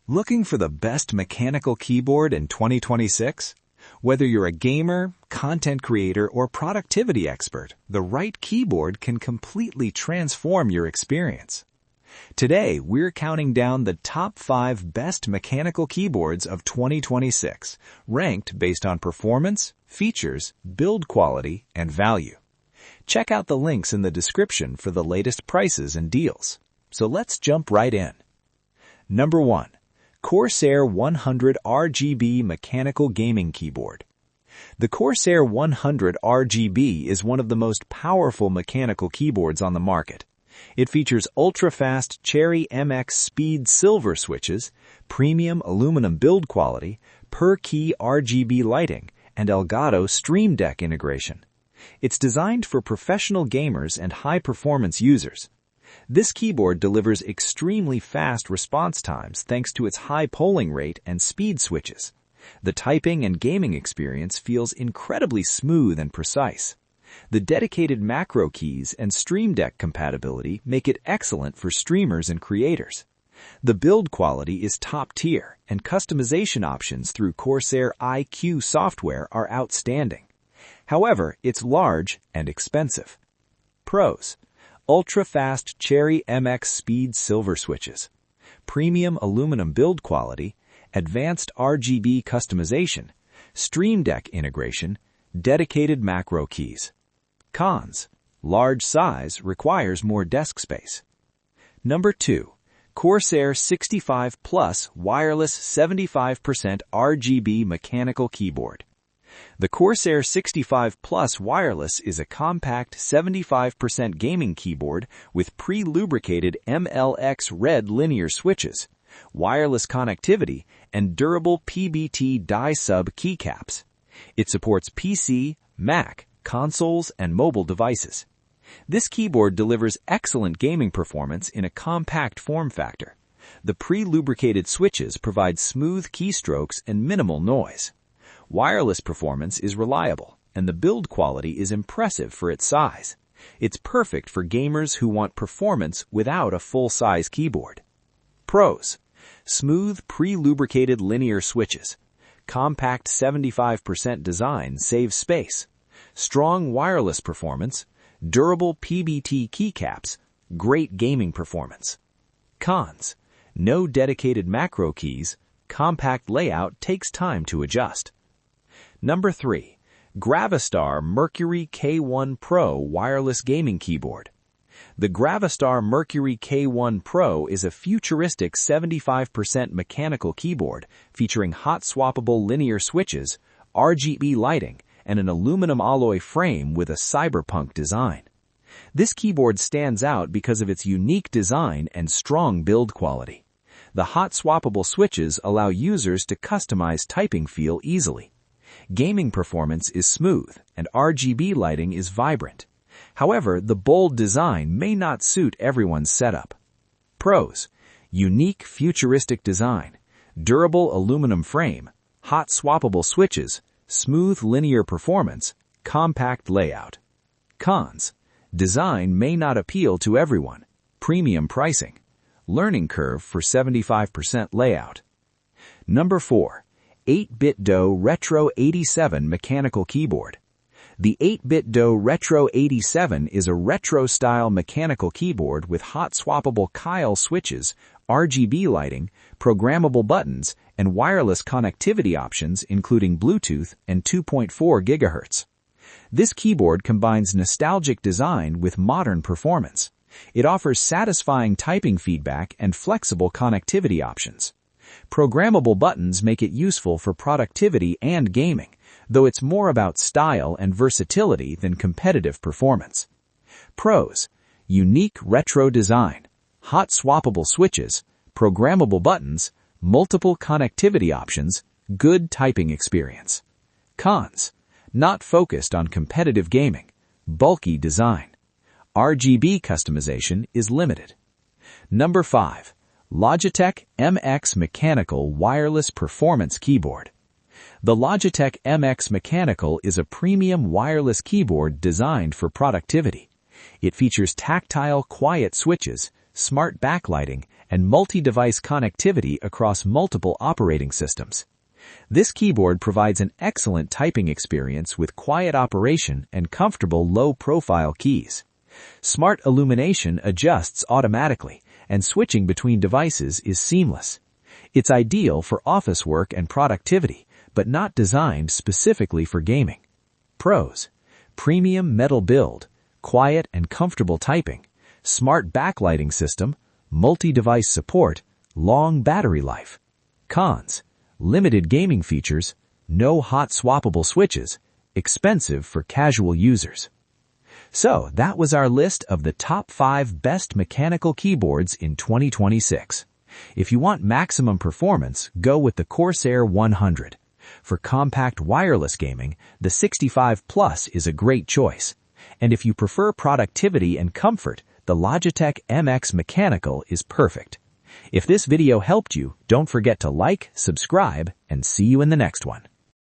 Looking for the best mechanical keyboard in 2026? Whether you're a gamer, content creator, or productivity expert, the right keyboard can completely transform your experience. Today, we're counting down the top 5 best mechanical keyboards of 2026, ranked based on performance, features, build quality, and value. Check out the links in the description for the latest prices and deals. So let's jump right in. Number 1. Corsair 100 RGB Mechanical Gaming Keyboard. The Corsair 100 RGB is one of the most powerful mechanical keyboards on the market. It features ultra-fast Cherry MX Speed silver switches, premium aluminum build quality, per-key RGB lighting, and Elgato Stream Deck integration. It's designed for professional gamers and high-performance users. This keyboard delivers extremely fast response times thanks to its high polling rate and speed switches. The typing and gaming experience feels incredibly smooth and precise. The dedicated macro keys and Stream Deck compatibility make it excellent for streamers and creators. The build quality is top tier, and customization options through Corsair iQ software are outstanding. However, it's large and expensive. Pros: ultra-fast Cherry MX Speed silver switches, premium aluminum build quality, advanced RGB customization, Stream Deck integration, dedicated macro keys. Cons: large size requires more desk space. Number 2. Corsair 65 Plus Wireless 75% RGB Mechanical Keyboard. The Corsair 65 Plus Wireless is a compact 75% gaming keyboard with pre-lubricated MLX red linear switches, wireless connectivity, and durable PBT die-sub keycaps. It supports PC, Mac, consoles, and mobile devices. This keyboard delivers excellent gaming performance in a compact form factor. The pre-lubricated switches provide smooth keystrokes and minimal noise. Wireless performance is reliable, and the build quality is impressive for its size. It's perfect for gamers who want performance without a full-size keyboard. Pros: smooth pre-lubricated linear switches. Compact 75% design saves space. Strong wireless performance. Durable PBT keycaps. Great gaming performance. Cons: no dedicated macro keys. Compact layout takes time to adjust. Number 3. GravaStar Mercury K1 Pro Wireless Gaming Keyboard. The GravaStar Mercury K1 Pro is a futuristic 75% mechanical keyboard featuring hot-swappable linear switches, RGB lighting, and an aluminum alloy frame with a cyberpunk design. This keyboard stands out because of its unique design and strong build quality. The hot-swappable switches allow users to customize typing feel easily. Gaming performance is smooth, and RGB lighting is vibrant. However, the bold design may not suit everyone's setup. Pros: unique futuristic design, durable aluminum frame, hot-swappable switches, smooth linear performance, compact layout. Cons: design may not appeal to everyone. Premium pricing. Learning curve for 75% layout. Number 4. 8-Bit Do Retro 87 Mechanical Keyboard. The 8-Bit Do Retro 87 is a retro-style mechanical keyboard with hot-swappable Kyle switches, RGB lighting, programmable buttons, and wireless connectivity options including Bluetooth and 2.4 GHz. This keyboard combines nostalgic design with modern performance. It offers satisfying typing feedback and flexible connectivity options. Programmable buttons make it useful for productivity and gaming, though it's more about style and versatility than competitive performance. Pros: unique retro design, hot-swappable switches, programmable buttons, multiple connectivity options, good typing experience. Cons: not focused on competitive gaming, bulky design. RGB customization is limited. Number 5. Logitech MX Mechanical Wireless Performance Keyboard. The Logitech MX Mechanical is a premium wireless keyboard designed for productivity. It features tactile, quiet switches, smart backlighting, and multi-device connectivity across multiple operating systems. This keyboard provides an excellent typing experience with quiet operation and comfortable low-profile keys. Smart illumination adjusts automatically, and switching between devices is seamless. It's ideal for office work and productivity, but not designed specifically for gaming. Pros: premium metal build, quiet and comfortable typing, smart backlighting system, multi-device support, long battery life. Cons: limited gaming features, no hot-swappable switches, expensive for casual users. So, that was our list of the top 5 best mechanical keyboards in 2026. If you want maximum performance, go with the Corsair 100. For compact wireless gaming, the 65 Plus is a great choice. And if you prefer productivity and comfort, the Logitech MX Mechanical is perfect. If this video helped you, don't forget to like, subscribe, and see you in the next one.